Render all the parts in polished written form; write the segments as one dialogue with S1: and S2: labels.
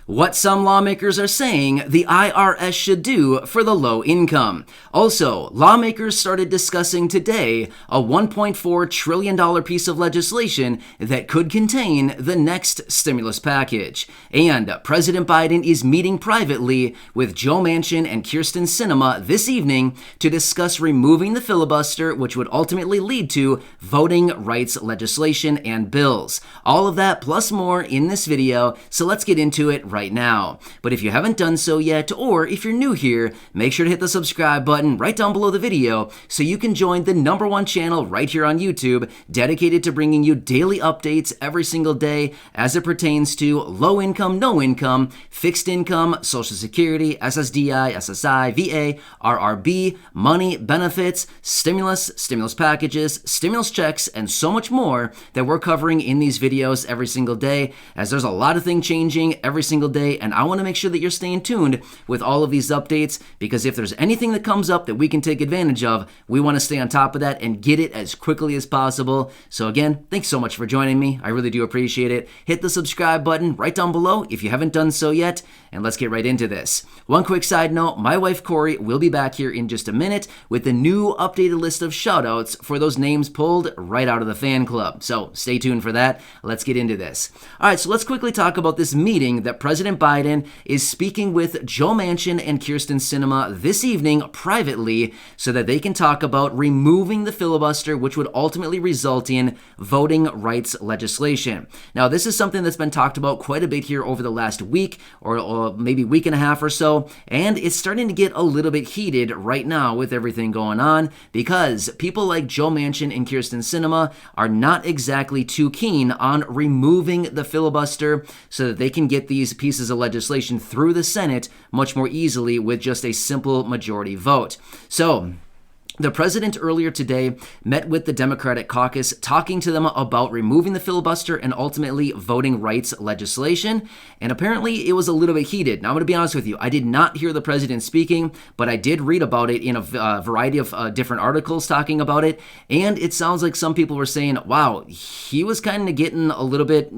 S1: what some lawmakers are saying the IRS should do for the low income. Also, lawmakers started discussing today a $1.4 trillion piece of legislation that could contain the next stimulus package. And President Biden is meeting privately with Joe Manchin and Kyrsten Sinema this evening to discuss removing the filibuster, which would ultimately lead to voting rights legislation and bills. All of that plus more in this video, so let's get into it right now. But if you haven't done so yet, or if you're new here, make sure to hit the subscribe button right down below the video so you can join the #1 channel right here on YouTube dedicated to bringing you daily updates every single day as it pertains to low income, no income, fixed income, Social Security, SSDI, SSI, VA, RRB, money, benefits, stimulus packages, stimulus checks, and so much more that we're covering in these videos every single day, as there's a lot of things changing every single day, and I want to make sure that you're staying tuned with all of these updates, because if there's anything that comes up that we can take advantage of, we want to stay on top of that and get it as quickly as possible. So again, thanks so much for joining me. I really do appreciate it. Hit the subscribe button right down below if you haven't done so yet, and let's get right into this. One quick side note, my wife Corey will be back here in just a minute with the new updated list of shoutouts for those names pulled right out of the fan club. So stay tuned for that. Let's get into this. All right, so let's quickly talk about this meeting that President Biden is speaking with Joe Manchin and Kyrsten Sinema this evening privately so that they can talk about removing the filibuster, which would ultimately result in voting rights legislation. Now, this is something that's been talked about quite a bit here over the last week or maybe week and a half or so, and it's starting to get a little bit heated right now with everything going on because people like Joe Manchin and Kyrsten Sinema are not exactly too keen on removing the filibuster so that they can get these pieces of legislation through the Senate much more easily with just a simple majority vote. So, the president earlier today met with the Democratic caucus, talking to them about removing the filibuster and ultimately voting rights legislation. And apparently it was a little bit heated. Now, I'm going to be honest with you. I did not hear the president speaking, but I did read about it in a variety of different articles talking about it. And it sounds like some people were saying, wow, he was kind of getting a little bit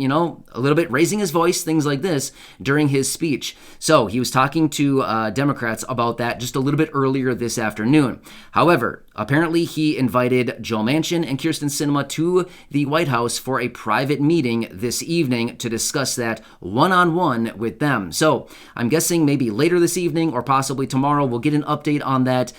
S1: raising his voice, things like this during his speech. So he was talking to Democrats about that just a little bit earlier this afternoon. However, apparently he invited Joe Manchin and Kyrsten Sinema to the White House for a private meeting this evening to discuss that one-on-one with them. So I'm guessing maybe later this evening or possibly tomorrow we'll get an update on that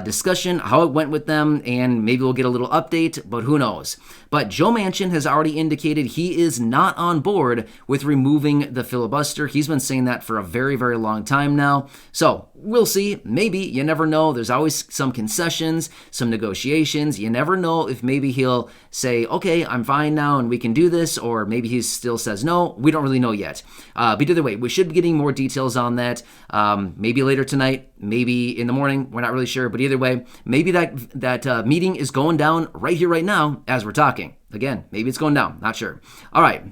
S1: discussion, how it went with them, and maybe we'll get a little update, but who knows. But Joe Manchin has already indicated he is not on board with removing the filibuster. He's been saying that for a very, very long time now. So we'll see. Maybe. You never know. There's always some concessions, some negotiations. You never know if maybe he'll say, okay, I'm fine now and we can do this, or maybe he still says no. We don't really know yet. But either way, we should be getting more details on that maybe later tonight, maybe in the morning. We're not really sure. But either way, maybe that meeting is going down right here, right now, as we're talking. Again, maybe it's going down. Not sure. All right.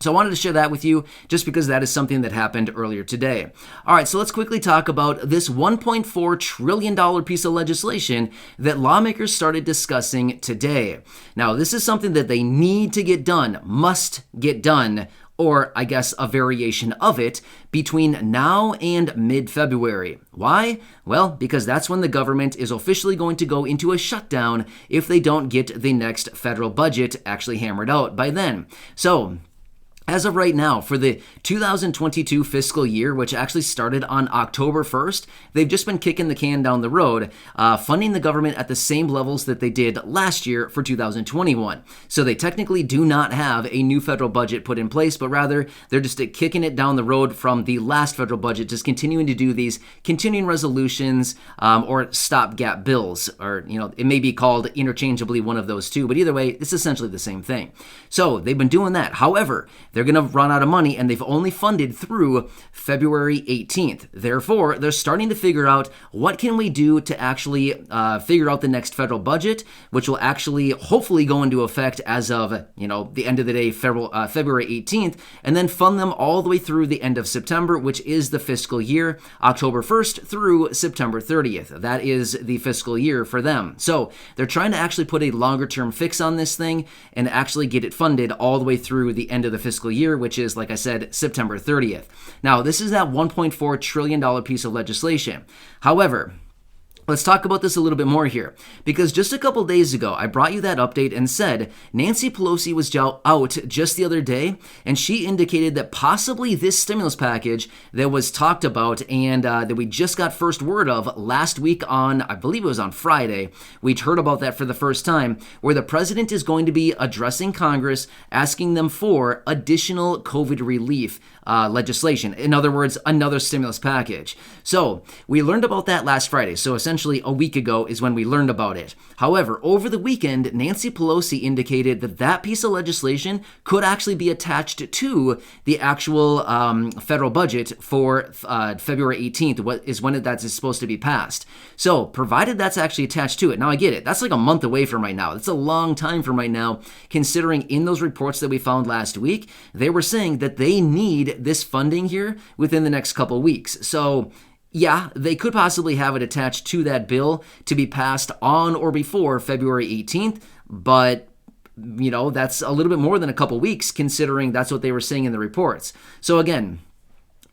S1: So I wanted to share that with you just because that is something that happened earlier today. All right, so let's quickly talk about this $1.4 trillion piece of legislation that lawmakers started discussing today. Now, this is something that they need to get done, must get done, or I guess a variation of it, between now and mid-February. Why? Well, because that's when the government is officially going to go into a shutdown if they don't get the next federal budget actually hammered out by then. So, as of right now, for the 2022 fiscal year, which actually started on October 1st, they've just been kicking the can down the road, funding the government at the same levels that they did last year for 2021. So they technically do not have a new federal budget put in place, but rather they're just kicking it down the road from the last federal budget, just continuing to do these continuing resolutions or stopgap bills, or it may be called interchangeably one of those two, but either way, it's essentially the same thing. So they've been doing that. However, they're going to run out of money, and they've only funded through February 18th. Therefore, they're starting to figure out what can we do to actually figure out the next federal budget, which will actually hopefully go into effect as of, the end of the day, February 18th, and then fund them all the way through the end of September, which is the fiscal year, October 1st through September 30th. That is the fiscal year for them. So they're trying to actually put a longer term fix on this thing and actually get it funded all the way through the end of the fiscal fiscal year, which is, like I said, September 30th. Now, this is that $1.4 trillion piece of legislation. However, let's talk about this a little bit more here, because just a couple days ago, I brought you that update and said Nancy Pelosi was out just the other day, and she indicated that possibly this stimulus package that was talked about and that we just got first word of last week on, I believe it was on Friday, we heard about that for the first time, where the president is going to be addressing Congress, asking them for additional COVID relief legislation. In other words, another stimulus package. So we learned about that last Friday. So essentially a week ago is when we learned about it. However, over the weekend, Nancy Pelosi indicated that that piece of legislation could actually be attached to the actual federal budget for February 18th, what is when that is supposed to be passed. So provided that's actually attached to it. Now I get it. That's like a month away from right now. That's a long time from right now, considering in those reports that we found last week, they were saying that they need this funding here within the next couple weeks. So yeah, they could possibly have it attached to that bill to be passed on or before February 18th, but that's a little bit more than a couple weeks, considering that's what they were saying in the reports. So again,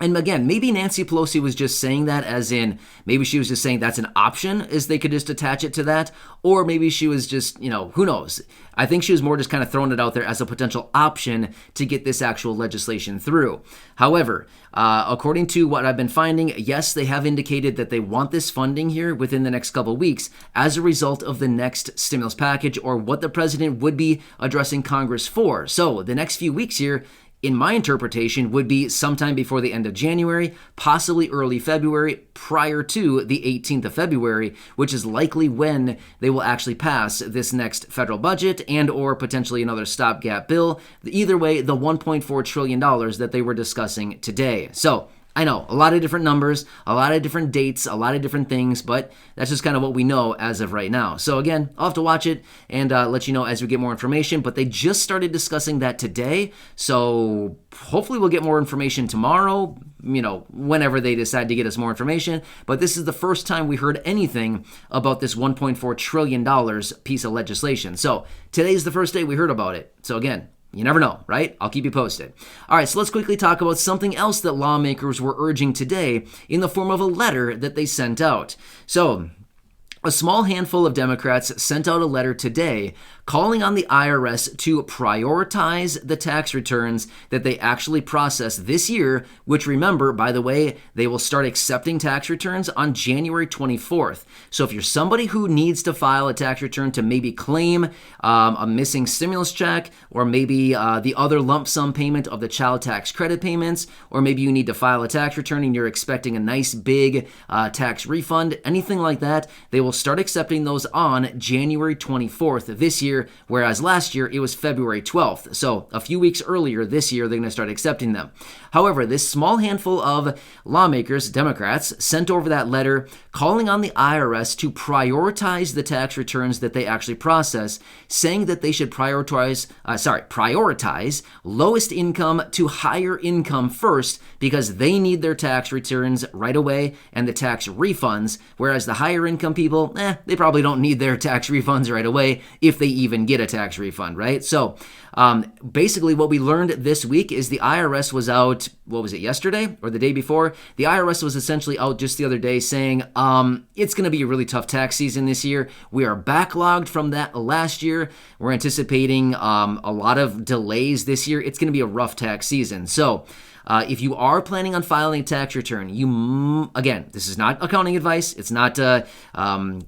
S1: maybe Nancy Pelosi was just saying that as in, maybe she was just saying that's an option, is they could just attach it to that, or maybe she was just, who knows. I think she was more just kind of throwing it out there as a potential option to get this actual legislation through. However, according to what I've been finding, yes, they have indicated that they want this funding here within the next couple of weeks as a result of the next stimulus package or what the president would be addressing Congress for. So the next few weeks here, in my interpretation, would be sometime before the end of January, possibly early February, prior to the 18th of February, which is likely when they will actually pass this next federal budget and or potentially another stopgap bill. Either way, the $1.4 trillion that they were discussing today. So I know, a lot of different numbers, a lot of different dates, a lot of different things, but that's just kind of what we know as of right now. So again, I'll have to watch it and let you know as we get more information, but they just started discussing that today, so hopefully we'll get more information tomorrow, whenever they decide to get us more information, but this is the first time we heard anything about this $1.4 trillion piece of legislation. So today's the first day we heard about it. So again, you never know, right? I'll keep you posted. All right, so let's quickly talk about something else that lawmakers were urging today in the form of a letter that they sent out. So a small handful of Democrats sent out a letter today calling on the IRS to prioritize the tax returns that they actually process this year, which, remember, by the way, they will start accepting tax returns on January 24th. So if you're somebody who needs to file a tax return to maybe claim a missing stimulus check, or maybe the other lump sum payment of the child tax credit payments, or maybe you need to file a tax return and you're expecting a nice big tax refund, anything like that, they will start accepting those on January 24th this year, whereas last year it was February 12th. So a few weeks earlier this year, they're going to start accepting them. However, this small handful of lawmakers, Democrats, sent over that letter calling on the IRS to prioritize the tax returns that they actually process, saying that they should prioritize lowest income to higher income first because they need their tax returns right away and the tax refunds, whereas the higher income people, they probably don't need their tax refunds right away if they even get a tax refund, right? So basically what we learned this week is the IRS was out, what was it, yesterday or the day before? The IRS was essentially out just the other day saying it's going to be a really tough tax season this year. We are backlogged from that last year. We're anticipating a lot of delays this year. It's going to be a rough tax season. So if you are planning on filing a tax return, again, this is not accounting advice. It's not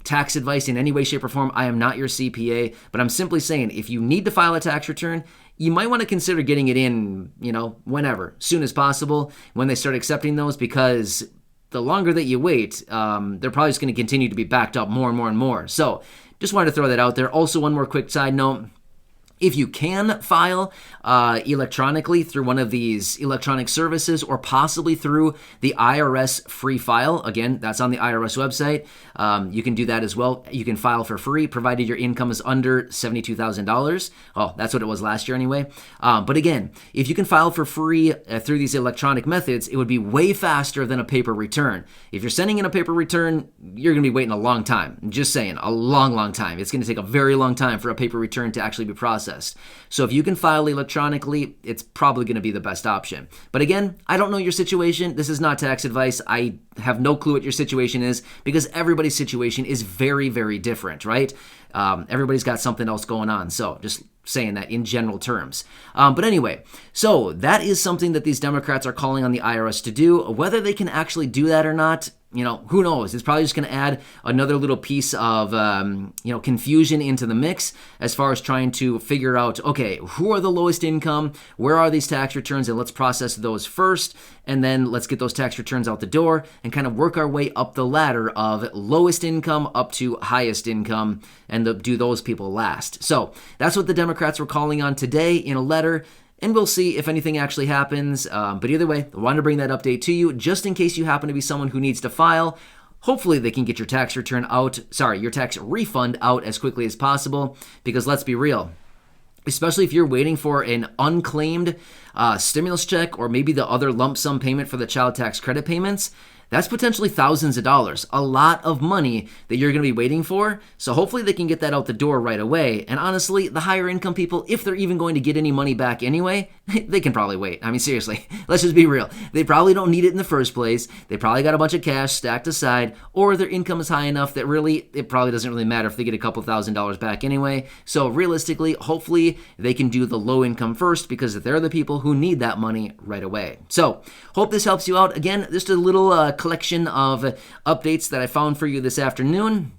S1: tax advice in any way, shape, or form. I am not your CPA, but I'm simply saying if you need to file a tax return, you might want to consider getting it in, whenever, soon as possible, when they start accepting those, because the longer that you wait, they're probably just going to continue to be backed up more and more and more. So just wanted to throw that out there. Also, one more quick side note. If you can file electronically through one of these electronic services or possibly through the IRS free file, again, that's on the IRS website, you can do that as well. You can file for free, provided your income is under $72,000. Oh, that's what it was last year anyway. But again, if you can file for free through these electronic methods, it would be way faster than a paper return. If you're sending in a paper return, you're going to be waiting a long time. I'm just saying, a long, long time. It's going to take a very long time for a paper return to actually be processed. processed. So if you can file electronically, it's probably going to be the best option. But again, I don't know your situation. This is not tax advice. I have no clue what your situation is because everybody's situation is very, very different, right? Everybody's got something else going on. So just saying that in general terms. But anyway, so that is something that these Democrats are calling on the IRS to do. Whether they can actually do that or not, who knows? It's probably just going to add another little piece of, confusion into the mix as far as trying to figure out, okay, who are the lowest income? Where are these tax returns? And let's process those first. And then let's get those tax returns out the door and kind of work our way up the ladder of lowest income up to highest income and do those people last. So that's what the Democrats were calling on today in a letter. And we'll see if anything actually happens. But either way, I wanted to bring that update to you just in case you happen to be someone who needs to file. Hopefully they can get your tax refund out as quickly as possible, because let's be real, especially if you're waiting for an unclaimed stimulus check or maybe the other lump sum payment for the child tax credit payments, that's potentially thousands of dollars, a lot of money that you're going to be waiting for. So hopefully they can get that out the door right away. And honestly, the higher income people, if they're even going to get any money back anyway, they can probably wait. I mean, seriously, let's just be real. They probably don't need it in the first place. They probably got a bunch of cash stacked aside, or their income is high enough that really, it probably doesn't really matter if they get a couple $1,000s back anyway. So realistically, hopefully they can do the low income first, because they're the people who need that money right away. So hope this helps you out. Again, just a little collection of updates that I found for you this afternoon.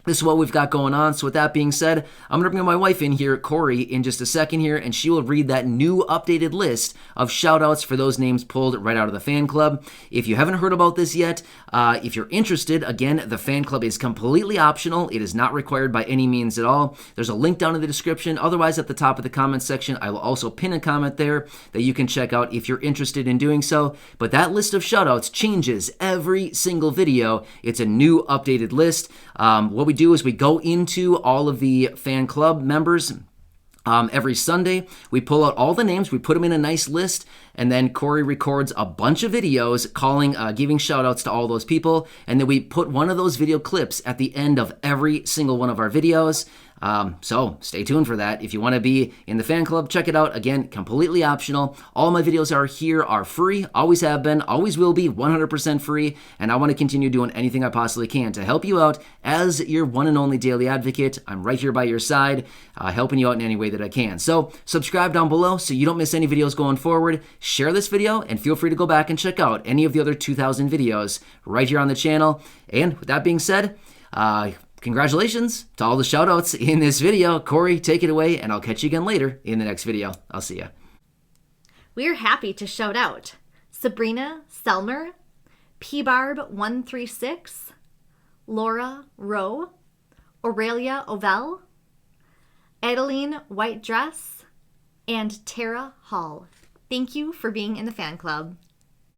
S1: This is what we've got going on. So with that being said, I'm going to bring my wife in here, Corey, in just a second here, and she will read that new updated list of shout-outs for those names pulled right out of the fan club. If you haven't heard about this yet, if you're interested, again, the fan club is completely optional. It is not required by any means at all. There's a link down in the description. Otherwise, at the top of the comments section, I will also pin a comment there that you can check out if you're interested in doing so. But that list of shout-outs changes every single video. It's a new updated list. What we do is we go into all of the fan club members every Sunday. We pull out all the names, we put them in a nice list, and then Corey records a bunch of videos giving shout outs to all those people, and then we put one of those video clips at the end of every single one of our videos. So stay tuned for that. If you want to be in the fan club, check it out. Again, completely optional. All my videos are free, always have been, always will be, 100% free. And I want to continue doing anything I possibly can to help you out as your one and only daily advocate. I'm right here by your side, helping you out in any way that I can. So subscribe down below so you don't miss any videos going forward. Share this video and feel free to go back and check out any of the other 2,000 videos right here on the channel. And with that being said, congratulations to all the shout-outs in this video. Corey, take it away, and I'll catch you again later in the next video. I'll see ya.
S2: We're happy to shout out Sabrina Selmer, PBarb136, Laura Rowe, Aurelia Ovell, Adeline White Dress, and Tara Hall. Thank you for being in the fan club.